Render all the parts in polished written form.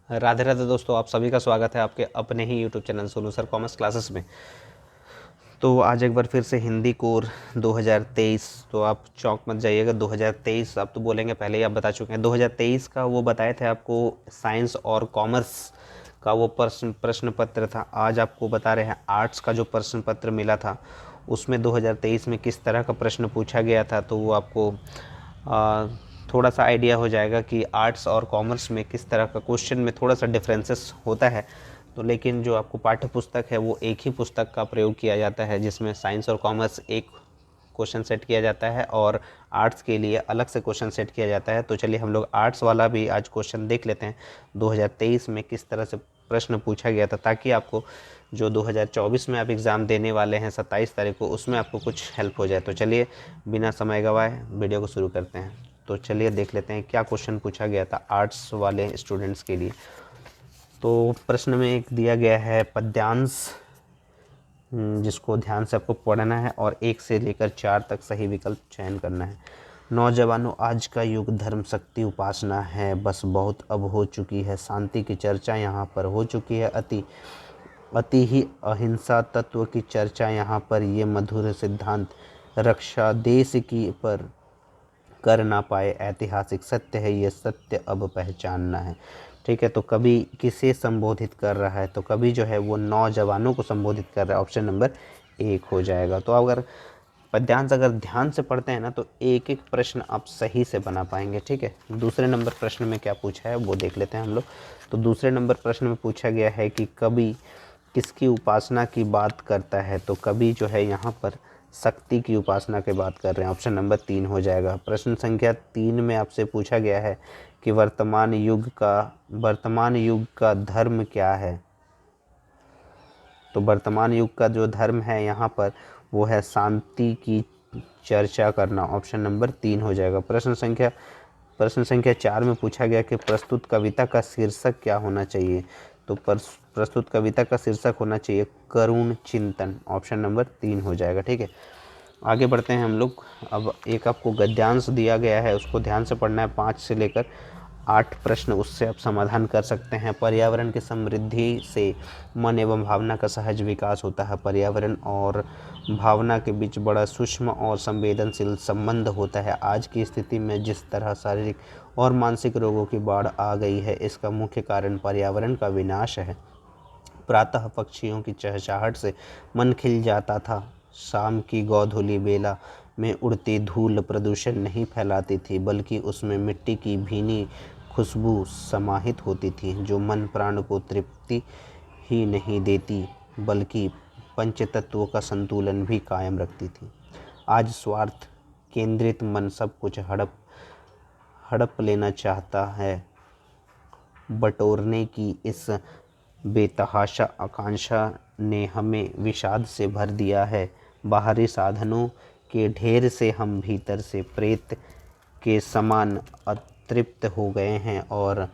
राधे राधे दोस्तों, आप सभी का स्वागत है आपके अपने ही YouTube channel Sonu sir commerce classes में। तो आज एक बार फिर से हिंदी कोर 2023। तो आप चौंक मत जाइएगा। 2023 आप तो बोलेंगे पहले ही आप बता चुके हैं। 2023 का वो बताए थे आपको, साइंस और कॉमर्स का वो प्रश्न पत्र था। आज आपको बता रहे हैं आर्ट्स का जो प्रश्न पत्र मिला था उसमें 2023 में किस तरह का प्रश्न पूछा गया था। तो वो आपको थोड़ा सा आइडिया हो जाएगा कि आर्ट्स और कॉमर्स में किस तरह का क्वेश्चन में थोड़ा सा डिफरेंसेस होता है। तो लेकिन जो आपको पाठ्य पुस्तक है वो एक ही पुस्तक का प्रयोग किया जाता है, जिसमें साइंस और कॉमर्स एक क्वेश्चन सेट किया जाता है और आर्ट्स के लिए अलग से क्वेश्चन सेट किया जाता है। तो चलिए हम लोग आर्ट्स वाला भी आज क्वेश्चन देख लेते हैं 2023 में किस तरह से प्रश्न पूछा गया था, ताकि आपको जो 2024 में आप एग्ज़ाम देने वाले हैं 27 तारीख को, उसमें आपको कुछ हेल्प हो जाए। तो चलिए बिना समय गवाए वीडियो को शुरू करते हैं। तो चलिए देख लेते हैं क्या क्वेश्चन पूछा गया था आर्ट्स वाले स्टूडेंट्स के लिए। तो प्रश्न में एक दिया गया है पद्यांश, जिसको ध्यान से आपको पढ़ना है और 1 से लेकर 4 तक सही विकल्प चयन करना है। नौजवानों, आज का युग धर्म शक्ति उपासना है, बस बहुत अब हो चुकी है शांति की चर्चा यहाँ पर हो चुकी है, अति अति ही अहिंसा तत्व की चर्चा यहाँ पर, ये मधुर सिद्धांत रक्षा देश की पर कर ना पाए, ऐतिहासिक सत्य है ये सत्य अब पहचानना है। ठीक है, तो कवि किसे संबोधित कर रहा है? तो कवि जो है वो नौजवानों को संबोधित कर रहा है। ऑप्शन नंबर 1 हो जाएगा। तो अगर पद्यांश अगर ध्यान से पढ़ते हैं ना तो एक एक प्रश्न आप सही से बना पाएंगे। ठीक है, दूसरे नंबर प्रश्न में क्या पूछा है वो देख लेते हैं हम लोग। तो दूसरे नंबर प्रश्न में पूछा गया है कि कवि किसकी उपासना की बात करता है? तो कवि जो है यहाँ पर शक्ति की उपासना की बात कर रहे हैं। ऑप्शन नंबर 3 हो जाएगा। प्रश्न संख्या 3 में आपसे पूछा गया है कि वर्तमान युग का धर्म क्या है? तो वर्तमान युग का जो धर्म है यहाँ पर वो है शांति की चर्चा करना। ऑप्शन नंबर 3 हो जाएगा। प्रश्न संख्या 4 में पूछा गया कि प्रस्तुत कविता का शीर्षक क्या होना चाहिए? तो प्रस्तुत कविता का शीर्षक होना चाहिए करुण चिंतन। ऑप्शन नंबर 3 हो जाएगा। ठीक है, आगे बढ़ते हैं हम लोग। अब एक आपको गद्यांश दिया गया है, उसको ध्यान से पढ़ना है। 5 से लेकर 8 प्रश्न उससे आप समाधान कर सकते हैं। पर्यावरण की समृद्धि से मन एवं भावना का सहज विकास होता है। पर्यावरण और भावना के बीच बड़ा सूक्ष्म और संवेदनशील संबंध होता है। आज की स्थिति में जिस तरह शारीरिक और मानसिक रोगों की बाढ़ आ गई है, इसका मुख्य कारण पर्यावरण का विनाश है। प्रातः पक्षियों की चहचहाहट से मन खिल जाता था, शाम की गोधूली बेला में उड़ती धूल प्रदूषण नहीं फैलाती थी, बल्कि उसमें मिट्टी की भीनी खुशबू समाहित होती थी, जो मन प्राण को तृप्ति ही नहीं देती बल्कि पंचतत्वों का संतुलन भी कायम रखती थी। आज स्वार्थ केंद्रित मन सब कुछ हड़प हड़प लेना चाहता है। बटोरने की इस बेतहाशा आकांक्षा ने हमें विषाद से भर दिया है। बाहरी साधनों के ढेर से हम भीतर से प्रेत के समान अतृप्त हो गए हैं और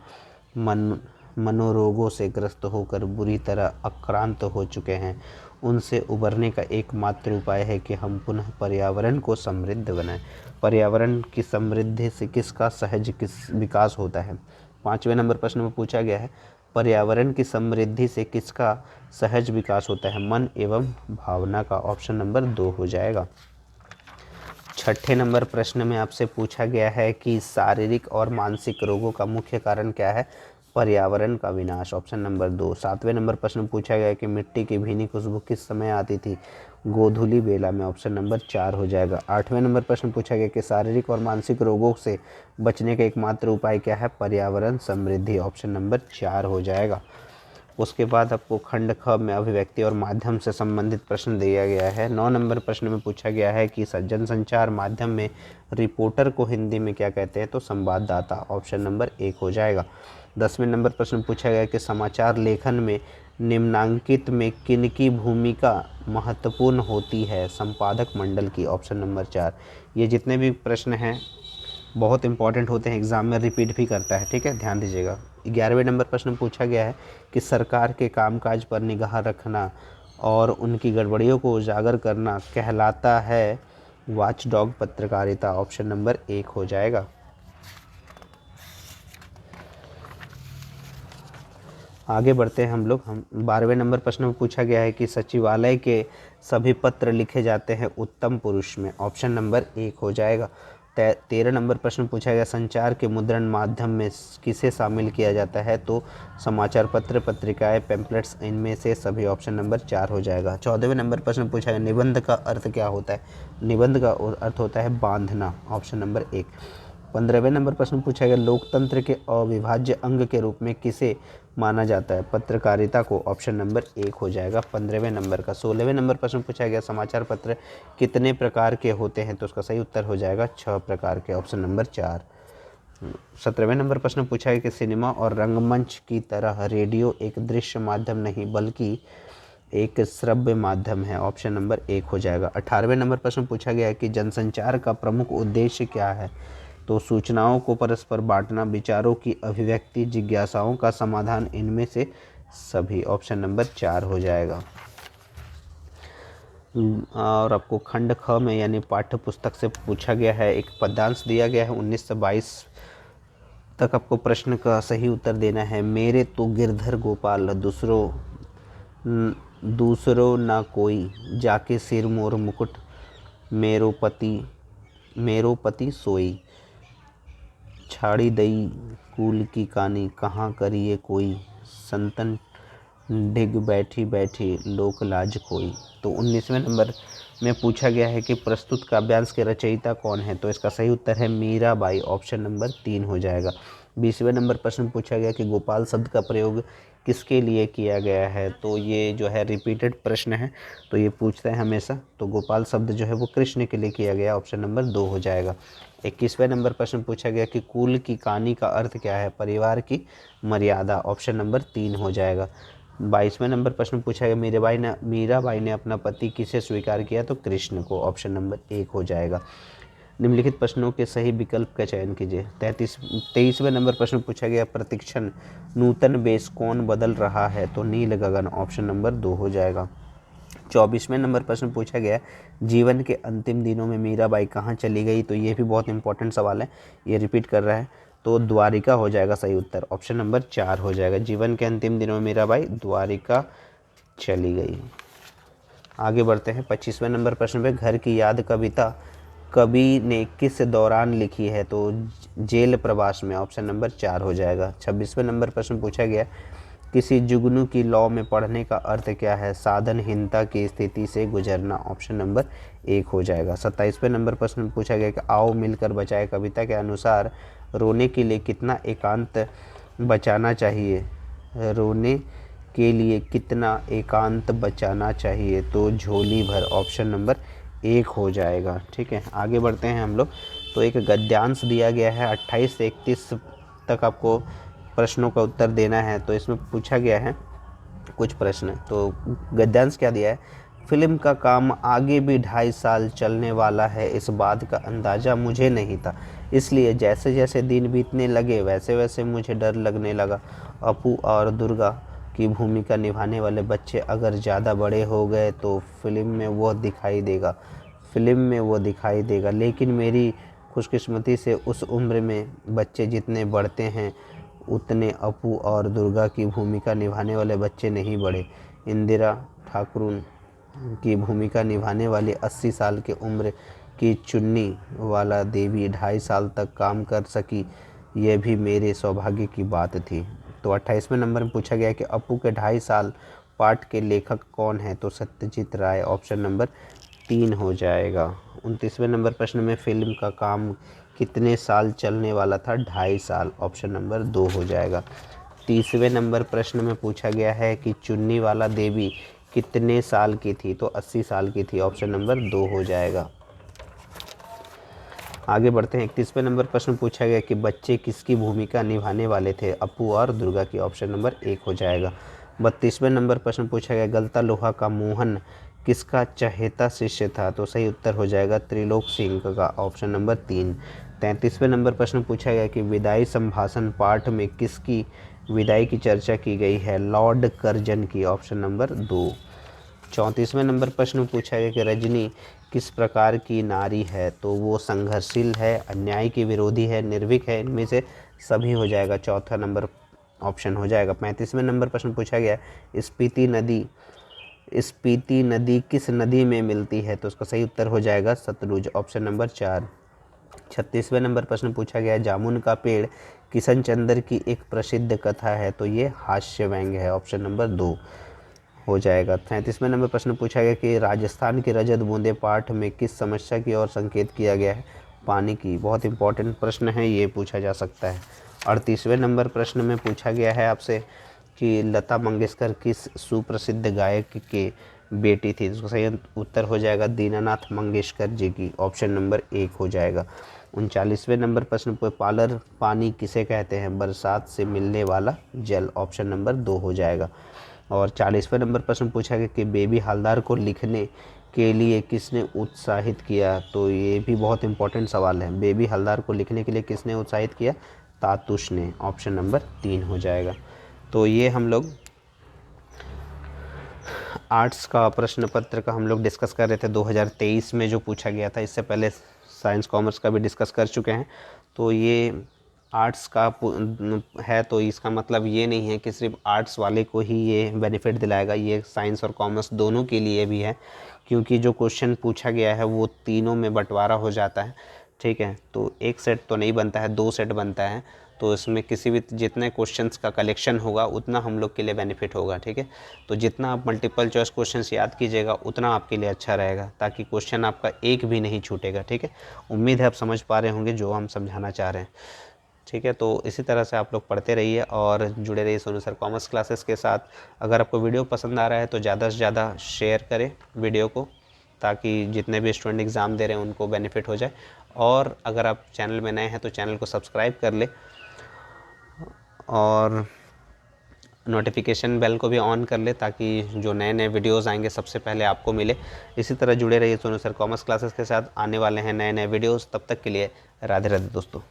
मनोरोगों से ग्रस्त होकर बुरी तरह आक्रांत हो चुके हैं। उनसे उबरने का एकमात्र उपाय है कि हम पुनः पर्यावरण को समृद्ध बनाएं। पर्यावरण की समृद्धि से किसका सहज विकास होता है? 5वें नंबर प्रश्न में पूछा गया है पर्यावरण की समृद्धि से किसका सहज विकास होता है? मन एवं भावना का। ऑप्शन नंबर 2 हो जाएगा। 6ठे नंबर प्रश्न में आपसे पूछा गया है कि शारीरिक और मानसिक रोगों का मुख्य कारण क्या है? पर्यावरण का विनाश। Option number 2। 7वें नंबर प्रश्न में पूछा गया है कि मिट्टी की भीनी खुशबू किस समय आती थी? गोधूली बेला में। ऑप्शन नंबर 4 हो जाएगा। 8वें नंबर प्रश्न पूछा गया कि शारीरिक और मानसिक रोगों से बचने का एकमात्र उपाय क्या है? पर्यावरण समृद्धि। ऑप्शन नंबर 4 हो जाएगा। उसके बाद आपको खंड ख में अभिव्यक्ति और माध्यम से संबंधित प्रश्न दिया गया है। 9 नंबर प्रश्न में पूछा गया है कि सज्जन संचार माध्यम में रिपोर्टर को हिंदी में क्या कहते हैं? तो संवाददाता। ऑप्शन नंबर 1 हो जाएगा। 10वें नंबर प्रश्न पूछा गया कि समाचार लेखन में निम्नांकित में किनकी भूमिका महत्वपूर्ण होती है? संपादक मंडल की। Option number 4। ये जितने भी प्रश्न हैं बहुत इंपॉर्टेंट होते हैं, एग्ज़ाम में रिपीट भी करता है। ठीक है, ध्यान दीजिएगा। 11वें नंबर प्रश्न पूछा गया है कि सरकार के कामकाज पर निगाह रखना और उनकी गड़बड़ियों को उजागर करना कहलाता है वॉचडॉग पत्रकारिता। ऑप्शन नंबर 1 हो जाएगा। आगे बढ़ते हैं हम लोग। हम 12वें नंबर प्रश्न में पूछा गया है कि सचिवालय के सभी पत्र लिखे जाते हैं उत्तम पुरुष में, ऑप्शन नंबर 1 हो जाएगा। 13 नंबर प्रश्न पूछा गया संचार के मुद्रण माध्यम में किसे शामिल किया जाता है, तो समाचार पत्र, पत्रिकाएं, पैम्पलेट्स, इनमें से सभी, ऑप्शन नंबर 4 हो जाएगा। 14वें नंबर प्रश्न पूछा गया निबंध का अर्थ क्या होता है, निबंध का अर्थ होता है बांधना, ऑप्शन नंबर 1। 15वें नंबर प्रश्न पूछा गया लोकतंत्र के अविभाज्य अंग के रूप में किसे माना जाता है, पत्रकारिता को, ऑप्शन नंबर 1 हो जाएगा 15वें नंबर का। 16वें नंबर प्रश्न पूछा गया समाचार पत्र कितने प्रकार के होते हैं, तो उसका सही उत्तर हो जाएगा 6 प्रकार के, ऑप्शन नंबर 4। 17वें नंबर प्रश्न पूछा है कि सिनेमा और रंगमंच की तरह रेडियो एक दृश्य माध्यम नहीं बल्कि एक श्रव्य माध्यम है, ऑप्शन नंबर 1 हो जाएगा। 18वें नंबर प्रश्न पूछा गया है कि जनसंचार का प्रमुख उद्देश्य क्या है, तो सूचनाओं को परस्पर बांटना, विचारों की अभिव्यक्ति, जिज्ञासाओं का समाधान, इनमें से सभी, ऑप्शन नंबर 4 हो जाएगा। और आपको खंड ख में यानी पाठ्य पुस्तक से पूछा गया है, एक पद्यांश दिया गया है 19 से 22 तक आपको प्रश्न का सही उत्तर देना है। मेरे तो गिरधर गोपाल दूसरो ना कोई, जाके सिर मोर मुकुट, मेरो पति सोई, छाड़ी दई कुल की कानी, कहाँ करिए कोई, संतन डिग बैठी बैठी लोक लाज खोई। तो 19वें नंबर में पूछा गया है कि प्रस्तुत काव्यांश के रचयिता कौन है, तो इसका सही उत्तर है मीराबाई, ऑप्शन नंबर 3 हो जाएगा। 20वें नंबर प्रश्न पूछा गया कि गोपाल शब्द का प्रयोग किसके लिए किया गया है, तो ये जो है रिपीटेड प्रश्न है, तो ये पूछता है हमेशा, तो गोपाल शब्द जो है वो कृष्ण के लिए किया गया, ऑप्शन नंबर 2 हो जाएगा। 21वें नंबर प्रश्न पूछा गया कि कुल की कहानी का अर्थ क्या है, परिवार की मर्यादा, ऑप्शन नंबर 3 हो जाएगा। 22वें नंबर प्रश्न पूछा गया मीराबाई ने अपना पति किसे स्वीकार किया, तो कृष्ण को, ऑप्शन नंबर 1 हो जाएगा। निम्नलिखित प्रश्नों के सही विकल्प का चयन कीजिए। 23वें नंबर प्रश्न पूछा गया प्रतिक्षण नूतन बेस कौन बदल रहा है, तो नील गगन, ऑप्शन नंबर 2 हो जाएगा। 24वें नंबर प्रश्न पूछा गया जीवन के अंतिम दिनों में मीराबाई कहाँ चली गई, तो ये भी बहुत इंपॉर्टेंट सवाल है, ये रिपीट कर रहा है, तो द्वारिका हो जाएगा सही उत्तर, ऑप्शन नंबर 4 हो जाएगा। जीवन के अंतिम दिनों में मीराबाई द्वारिका चली गई। आगे बढ़ते हैं 25वें नंबर प्रश्न पे, घर की याद कविता कवि ने किस दौरान लिखी है, तो जेल प्रवास में, ऑप्शन नंबर 4 हो जाएगा। 26वें नंबर प्रश्न पूछा गया किसी जुगनू की लौ में पढ़ने का अर्थ क्या है, साधनहीनता की स्थिति से गुजरना, ऑप्शन नंबर 1 हो जाएगा। 27वें नंबर प्रश्न पूछा गया कि आओ मिलकर बचाए कविता के अनुसार रोने के लिए कितना एकांत बचाना चाहिए, रोने के लिए कितना एकांत बचाना चाहिए, तो झोली भर, ऑप्शन नंबर 1 हो जाएगा। ठीक है, आगे बढ़ते हैं हम लोग। तो एक गद्यांश दिया गया है 28 से 31 तक आपको प्रश्नों का उत्तर देना है, तो इसमें पूछा गया है कुछ प्रश्न। तो गद्यांश क्या दिया है, फिल्म का काम आगे भी 2.5 साल चलने वाला है, इस बात का अंदाज़ा मुझे नहीं था, इसलिए जैसे जैसे दिन बीतने लगे वैसे वैसे मुझे डर लगने लगा। अपू और दुर्गा की भूमिका निभाने वाले बच्चे अगर ज़्यादा बड़े हो गए तो फिल्म में वो दिखाई देगा, लेकिन मेरी खुशकिस्मती से उस उम्र में बच्चे जितने बढ़ते हैं उतने अपू और दुर्गा की भूमिका निभाने वाले बच्चे नहीं बढ़े। इंदिरा ठाकुर की भूमिका निभाने वाली 80 साल की उम्र की चुन्नी वाला देवी 2.5 साल तक काम कर सकी, यह भी मेरे सौभाग्य की बात थी। तो 28वें नंबर में पूछा गया कि अपू के 2.5 साल पाठ के लेखक कौन है, तो सत्यजीत राय, ऑप्शन नंबर 3 हो जाएगा। 29वें नंबर प्रश्न में फिल्म का काम कितने साल चलने वाला था, 2.5 साल, ऑप्शन नंबर 2 हो जाएगा। 30वें नंबर प्रश्न में पूछा गया है कि चुन्नी वाला देवी कितने साल की थी, तो 80 साल की थी, ऑप्शन नंबर 2 हो जाएगा। आगे बढ़ते हैं। 31वें नंबर प्रश्न पूछा गया कि बच्चे किसकी भूमिका निभाने वाले थे, अपू और दुर्गा की, ऑप्शन नंबर 1 हो जाएगा। 32वें नंबर प्रश्न पूछा गया गलता लोहा का मोहन किसका चहेता शिष्य था, तो सही उत्तर हो जाएगा त्रिलोक सिंह का, ऑप्शन नंबर 3। 33वें नंबर प्रश्न पूछा गया कि विदाई संभाषण पाठ में किसकी विदाई की चर्चा की गई है, लॉर्ड कर्जन की, ऑप्शन नंबर 2। 34वें नंबर प्रश्न पूछा गया कि रजनी किस प्रकार की नारी है, तो वो संघर्षशील है, अन्याय की विरोधी है, निर्भीक है, इनमें से सभी हो जाएगा। चौथा नंबर ऑप्शन हो जाएगा। 35वें नंबर प्रश्न पूछा गया है स्पीति नदी किस नदी में मिलती है, तो उसका सही उत्तर हो जाएगा सतलुज, ऑप्शन नंबर 4। 36वें नंबर प्रश्न पूछा गया है जामुन का पेड़ किशन चंद्र की एक प्रसिद्ध कथा है, तो ये हास्य व्यंग्य है, ऑप्शन नंबर 2 हो जाएगा। 37वें नंबर प्रश्न पूछा गया कि राजस्थान की रजत बूंदे पाठ में किस समस्या की ओर संकेत किया गया है, पानी की। बहुत इंपॉर्टेंट प्रश्न है, ये पूछा जा सकता है। 38वें नंबर प्रश्न में पूछा गया है आपसे कि लता मंगेशकर किस सुप्रसिद्ध गायक के बेटी थी, इसका सही उत्तर हो जाएगा दीनानाथ मंगेशकर जी की, ऑप्शन नंबर 1 हो जाएगा। 39वें नंबर प्रश्न पर पालर पानी किसे कहते हैं, बरसात से मिलने वाला जल, ऑप्शन नंबर 2 हो जाएगा। और 40वें नंबर प्रश्न पूछा गया कि बेबी हवलदार को लिखने के लिए किसने उत्साहित किया, तो ये भी बहुत इंपॉर्टेंट सवाल है। बेबी हवलदार को लिखने के लिए किसने उत्साहित किया, तातुश ने, ऑप्शन नंबर 3 हो जाएगा। तो ये हम लोग आर्ट्स का प्रश्न पत्र का हम लोग डिस्कस कर रहे थे 2023 में जो पूछा गया था। इससे पहले साइंस कॉमर्स का भी डिस्कस कर चुके हैं। तो ये आर्ट्स का है, तो इसका मतलब ये नहीं है कि सिर्फ आर्ट्स वाले को ही ये बेनिफिट दिलाएगा, ये साइंस और कॉमर्स दोनों के लिए भी है, क्योंकि जो क्वेश्चन पूछा गया है वो तीनों में बंटवारा हो जाता है। ठीक है, तो एक सेट तो नहीं बनता है, 2 सेट बनता है। तो इसमें किसी भी जितने क्वेश्चंस का कलेक्शन होगा उतना हम लोग के लिए बेनिफिट होगा। ठीक है, तो जितना आप मल्टीपल चॉइस क्वेश्चंस याद कीजिएगा उतना आपके लिए अच्छा रहेगा, ताकि क्वेश्चन आपका एक भी नहीं छूटेगा। ठीक है, उम्मीद है आप समझ पा रहे होंगे जो हम समझाना चाह रहे हैं। ठीक है, तो इसी तरह से आप लोग पढ़ते रहिए और जुड़े रहिए सोनू सर कॉमर्स क्लासेस के साथ। अगर आपको वीडियो पसंद आ रहा है तो ज़्यादा से ज़्यादा शेयर करें वीडियो को, ताकि जितने भी स्टूडेंट एग्ज़ाम दे रहे हैं उनको बेनिफिट हो जाए। और अगर आप चैनल में नए हैं तो चैनल को सब्सक्राइब कर ले और नोटिफिकेशन बेल को भी ऑन कर ले, ताकि जो नए नए वीडियोस आएंगे सबसे पहले आपको मिले। इसी तरह जुड़े रहिए सोनू सर कॉमर्स क्लासेस के साथ, आने वाले हैं नए नए वीडियोस। तब तक के लिए राधे राधे दोस्तों।